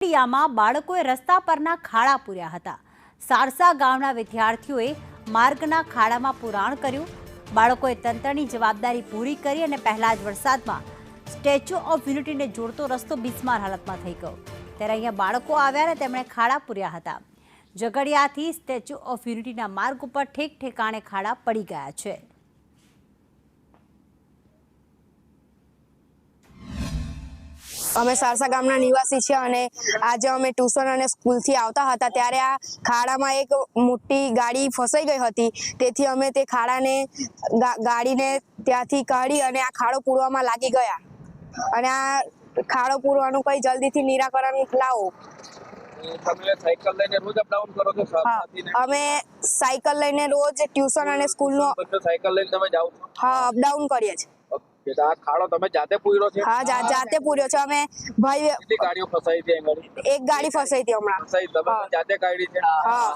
ઝઘડિયામાં બાળકોએ રસ્તા પરના ખાડા પૂર્યા હતા। સારસા ગામના વિદ્યાર્થીઓએ માર્ગના ખાડામાં પુરાણ કર્યું। બાળકોએ તંત્રની જવાબદારી પૂરી કરી અને પહેલા જ વરસાદમાં સ્ટેચ્યુ ઓફ યુનિટીને જોડતો રસ્તો બિસ્માર હાલતમાં થઈ ગયો। ત્યારે અહીંયા બાળકો આવ્યા અને તેમણે ખાડા પૂર્યા હતા। ઝઘડિયાથી સ્ટેચ્યુ ઓફ યુનિટીના માર્ગ ઉપર ઠેક ઠેકાણે ખાડા પડી ગયા છે। અમે સારસા ગામના નિવાસી છીએ અને આજે અમે ટ્યુશન અને સ્કૂલથી આવતા હતા ત્યારે આ ખાડામાં એક મોટી ગાડી ફસાઈ ગઈ હતી। તેથી અમે તે ખાડાને ગાડીને ત્યાંથી કાઢી અને આ ખાડો પૂરવામાં લાગી ગયા અને આ ખાડો પૂરવાનું કંઈ જલ્દીથી નિરાકરણ લાવો। તમે સાયકલ લઈને રોજ અપડાઉન કરો છો? અમે સાયકલ લઈને રોજ ટ્યુશન અને સ્કૂલનો સાયકલ લઈને તમે જાઓ છો? હા, અપડાઉન કરીએ છીએ। આ ખાડો તમે જાતે પૂર્યો છે? હા, જાતે પૂર્યો છે। અમે ભાઈ કેટલી ગાડીઓ ફસાઈ છે? એક ગાડી ફસાઈ હતી હમણાં। તમે જાતે કાઢી છે? હા।